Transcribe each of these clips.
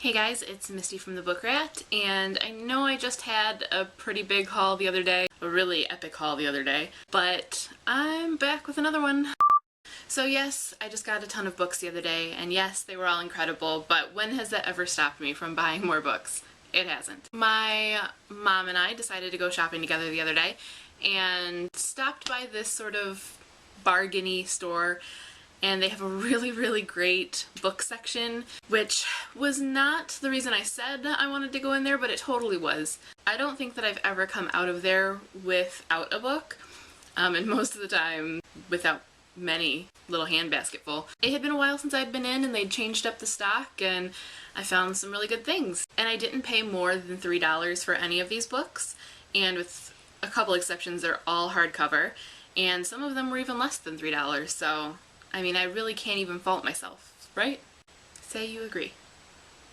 Hey guys, it's Misty from the Book Rat, and I know I just had a pretty big haul the other day, a really epic haul the other day, but I'm back with another one. So yes, I just got a ton of books the other day, and yes, they were all incredible, but when has that ever stopped me from buying more books? It hasn't. My mom and I decided to go shopping together the other day, and stopped by this sort of bargainy store, and they have a really great book section, which was not the reason I said I wanted to go in there, but it totally was. I don't think that I've ever come out of there without a book, and most of the time without many little handbasket full. It had been a while since I'd been in, and they'd changed up the stock, and I found some really good things. And I didn't pay more than $3 for any of these books, and with a couple exceptions, they're all hardcover, and some of them were even less than $3, so I mean, I really can't even fault myself, right? Say you agree.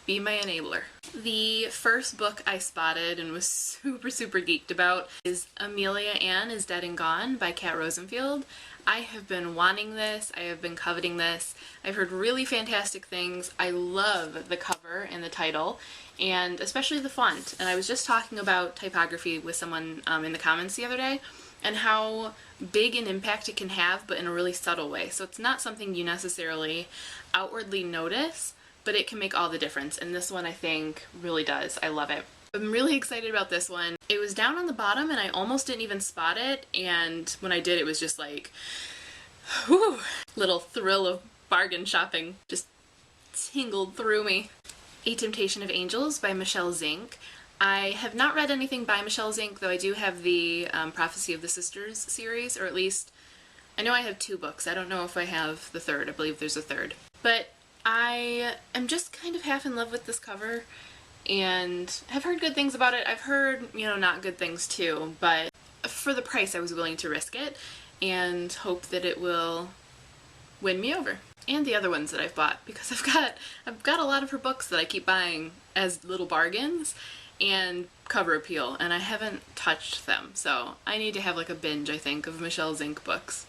Be my enabler. The first book I spotted and was super geeked about is Amelia Ann is Dead and Gone by Kat Rosenfield. I have been wanting this, I have been coveting this, I've heard really fantastic things. I love the cover and the title, and especially the font. And I was just talking about typography with someone in the comments the other day, and how big an impact it can have, but in a really subtle way. So it's not something you necessarily outwardly notice, but it can make all the difference, and this one I think really does. I love it. I'm really excited about this one. It was down on the bottom and I almost didn't even spot it, and when I did it was just like, whew, little thrill of bargain shopping just tingled through me. A Temptation of Angels by Michelle Zink. I have not read anything by Michelle Zink, though I do have the Prophecy of the Sisters series, or at least I know I have 2 books. I don't know if I have the third. I believe there's a third. But I am just kind of half in love with this cover and have heard good things about it. I've heard, not good things too, but for the price I was willing to risk it and hope that it will win me over. And the other ones that I've bought, because I've got a lot of her books that I keep buying as little bargains and cover appeal, and I haven't touched them, so I need to have like a binge, I think, of Michelle Zink books.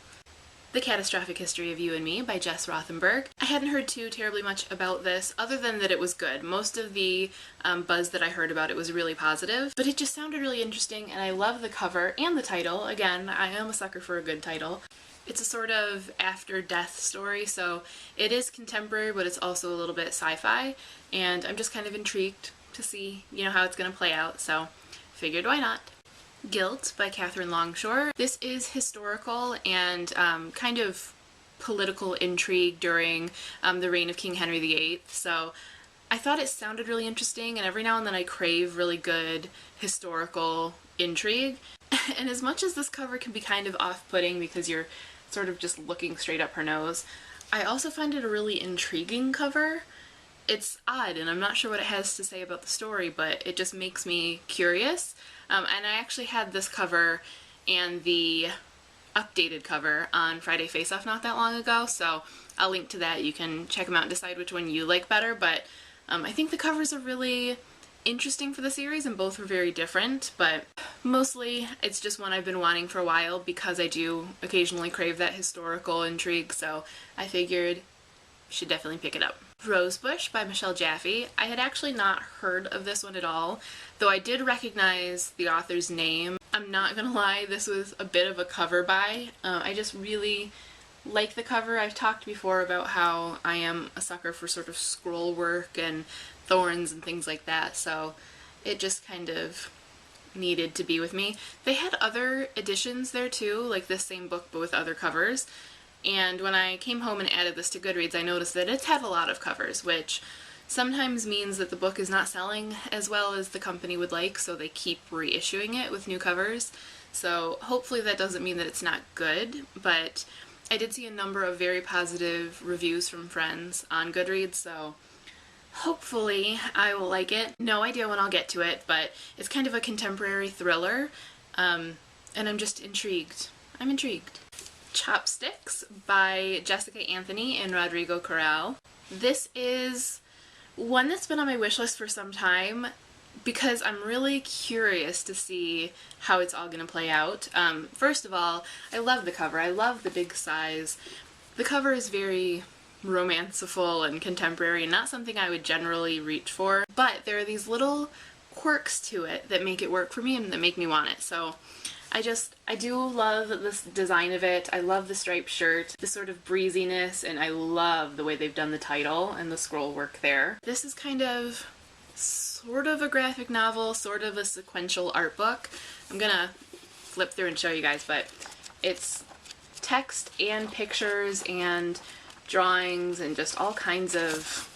The Catastrophic History of You and Me by Jess Rothenberg. I hadn't heard too terribly much about this, other than that it was good. Most of the buzz that I heard about it was really positive, but it just sounded really interesting, and I love the cover and the title. Again, I am a sucker for a good title. It's a sort of after-death story, so it is contemporary, but it's also a little bit sci-fi, and I'm just kind of intrigued to see, how it's going to play out, so figured why not. Guilt by Katherine Longshore. This is historical and kind of political intrigue during the reign of King Henry VIII, so I thought it sounded really interesting, and every now and then I crave really good historical intrigue. And as much as this cover can be kind of off-putting because you're sort of just looking straight up her nose, I also find it a really intriguing cover. It's odd, and I'm not sure what it has to say about the story, but it just makes me curious. And I actually had this cover and the updated cover on Friday Face Off not that long ago, so I'll link to that. You can check them out and decide which one you like better, but I think the covers are really interesting for the series, and both were very different, but mostly it's just one I've been wanting for a while because I do occasionally crave that historical intrigue, so I figured you should definitely pick it up. Rosebush by Michelle Jaffe. I had actually not heard of this one at all, though I did recognize the author's name. I'm not gonna lie, this was a bit of a cover buy. I just really like the cover. I've talked before about how I am a sucker for sort of scroll work and thorns and things like that, so it just kind of needed to be with me. They had other editions there too, like this same book but with other covers. And when I came home and added this to Goodreads, I noticed that it's had a lot of covers, which sometimes means that the book is not selling as well as the company would like, so they keep reissuing it with new covers. So hopefully that doesn't mean that it's not good, but I did see a number of very positive reviews from friends on Goodreads, so hopefully I will like it. No idea when I'll get to it, but it's kind of a contemporary thriller, and I'm just intrigued. I'm intrigued. Chopsticks by Jessica Anthony and Rodrigo Corral. This is one that's been on my wish list for some time because I'm really curious to see how it's all going to play out. First of all, I love the cover. I love the big size. The cover is very romanceful and contemporary and not something I would generally reach for, but there are these little quirks to it that make it work for me and that make me want it. So I do love this design of it. I love the striped shirt, the sort of breeziness, and I love the way they've done the title and the scroll work there. This is kind of sort of a graphic novel, sort of a sequential art book. I'm gonna flip through and show you guys, but it's text and pictures and drawings and just all kinds of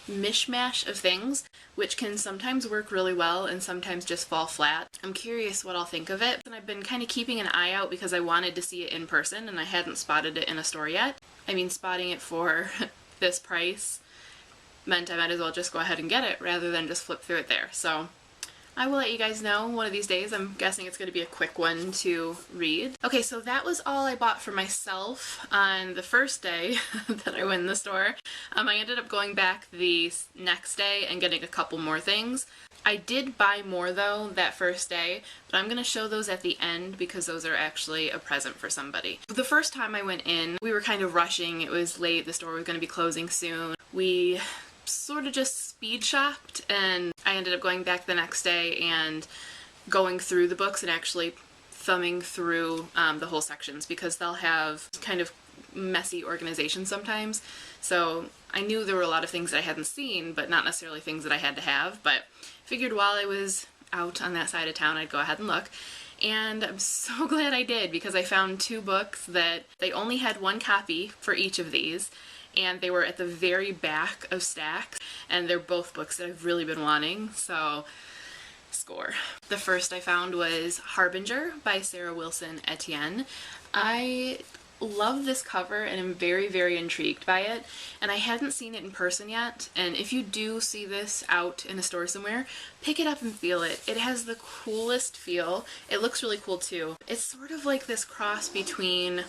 mishmash of things, which can sometimes work really well and sometimes just fall flat. I'm curious what I'll think of it, and I've been kind of keeping an eye out because I wanted to see it in person and I hadn't spotted it in a store yet. I mean, spotting it for this price meant I might as well just go ahead and get it rather than just flip through it there. So I will let you guys know one of these days. I'm guessing it's going to be a quick one to read. Okay, so that was all I bought for myself on the first day that I went in the store. I ended up going back the next day and getting a couple more things. I did buy more though that first day, but I'm going to show those at the end because those are actually a present for somebody. The first time I went in, we were kind of rushing. It was late. The store was going to be closing soon. We sort of just speed shopped, and I ended up going back the next day and going through the books and actually thumbing through the whole sections because they'll have kind of messy organization sometimes. So I knew there were a lot of things that I hadn't seen, but not necessarily things that I had to have, but figured while I was out on that side of town I'd go ahead and look. And I'm so glad I did because I found two books that they only had one copy for each of these, and they were at the very back of stacks, and they're both books that I've really been wanting, so score. The first I found was Harbinger by Sarah Wilson Etienne. I love this cover and I'm very, very intrigued by it, and I hadn't seen it in person yet, and if you do see this out in a store somewhere, pick it up and feel it. It has the coolest feel. It looks really cool too. It's sort of like this cross between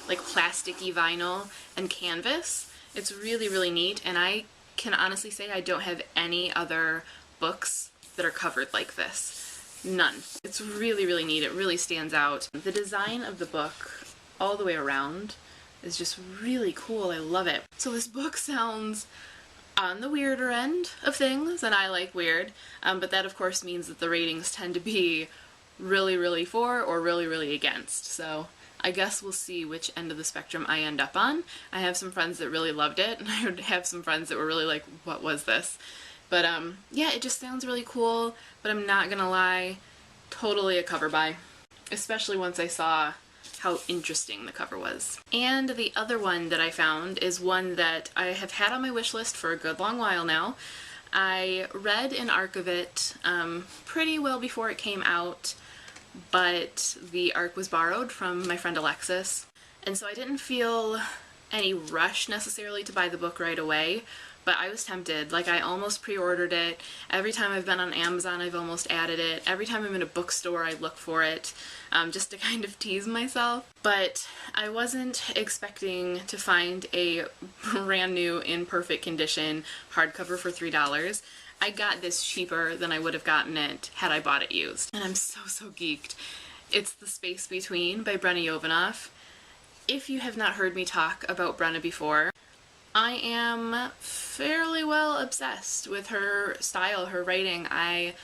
like plasticky vinyl and canvas. It's really, really neat, and I can honestly say I don't have any other books that are covered like this. None. It's really, really neat. It really stands out. The design of the book all the way around is just really cool. I love it. So this book sounds on the weirder end of things, and I like weird, but that of course means that the ratings tend to be really, really for or really, really against. So I guess we'll see which end of the spectrum I end up on. I have some friends that really loved it, and I have some friends that were really like, what was this? But yeah, it just sounds really cool, but I'm not gonna lie, totally a cover buy, especially once I saw how interesting the cover was. And the other one that I found is one that I have had on my wish list for a good long while now. I read an arc of it pretty well before it came out, but the arc was borrowed from my friend Alexis, and so I didn't feel any rush necessarily to buy the book right away, but I was tempted. Like, I almost pre-ordered it. Every time I've been on Amazon, I've almost added it. Every time I'm in a bookstore, I look for it, just to kind of tease myself. But I wasn't expecting to find a brand new, in perfect condition hardcover for $3. I got this cheaper than I would have gotten it had I bought it used. And I'm so, so geeked. It's The Space Between by Brenna Yovanoff. If you have not heard me talk about Brenna before, I am fairly well obsessed with her style, her writing. I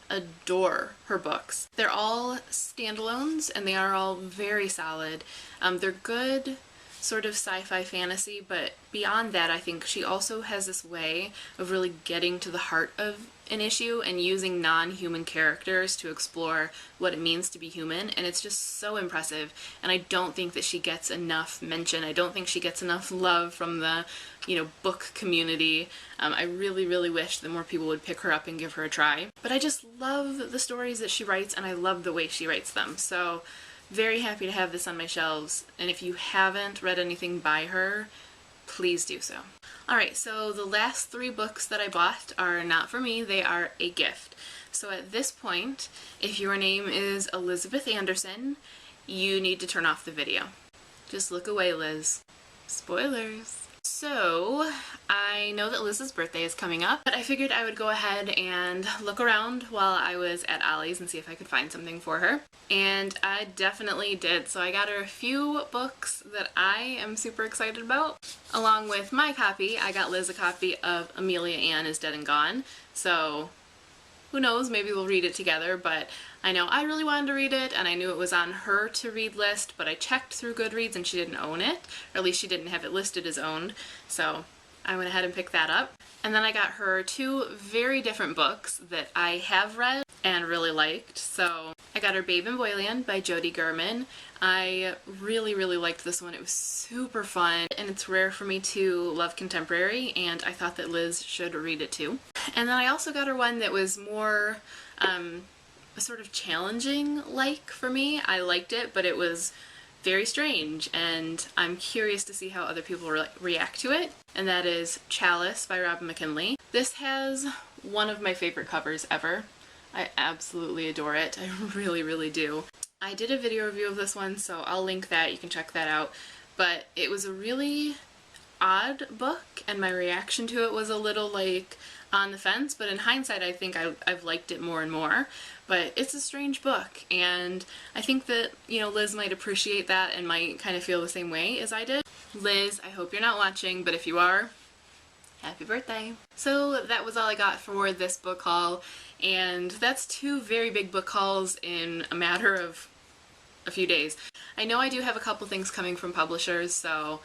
adore her books. They're all standalones and they are all very solid. They're good sort of sci-fi fantasy, but beyond that, I think she also has this way of really getting to the heart of an issue and using non-human characters to explore what it means to be human, and it's just so impressive, and I don't think that she gets enough mention. I don't think she gets enough love from the, book community. I really, really wish that more people would pick her up and give her a try. But I just love the stories that she writes, and I love the way she writes them. So very happy to have this on my shelves, and if you haven't read anything by her, please do so. Alright, so the last 3 books that I bought are not for me, they are a gift. So at this point, if your name is Elizabeth Anderson, you need to turn off the video. Just look away, Liz. Spoilers. So, I know that Liz's birthday is coming up, but I figured I would go ahead and look around while I was at Ollie's and see if I could find something for her. And I definitely did. So I got her a few books that I am super excited about. Along with my copy, I got Liz a copy of Amelia Ann is Dead and Gone. So who knows, maybe we'll read it together, but I know I really wanted to read it, and I knew it was on her to-read list, but I checked through Goodreads and she didn't own it, or at least she didn't have it listed as owned, so I went ahead and picked that up. And then I got her two very different books that I have read and really liked. So I got her Babe and Boyland by Jody Gurman. I really liked this one. It was super fun, and it's rare for me to love contemporary, and I thought that Liz should read it too. And then I also got her one that was more sort of challenging like for me. I liked it, but it was very strange, and I'm curious to see how other people react to it, and that is Chalice by Robin McKinley. This has one of my favorite covers ever. I absolutely adore it. I really do. I did a video review of this one, so I'll link that. You can check that out. But it was a really odd book, and my reaction to it was a little like on the fence, but in hindsight I think I've liked it more and more. But it's a strange book, and I think that, you know, Liz might appreciate that and might kind of feel the same way as I did. Liz, I hope you're not watching, but if you are, happy birthday. So that was all I got for this book haul, and that's two very big book hauls in a matter of a few days. I know I do have a couple things coming from publishers, so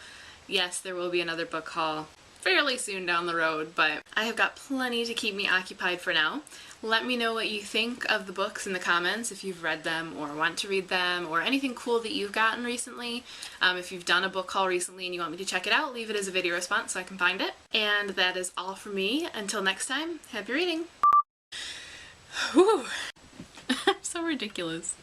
yes, there will be another book haul fairly soon down the road, but I have got plenty to keep me occupied for now. Let me know what you think of the books in the comments, if you've read them or want to read them, or anything cool that you've gotten recently. If you've done a book haul recently and you want me to check it out, leave it as a video response so I can find it. And that is all for me. Until next time, happy reading! Whew. I'm so ridiculous.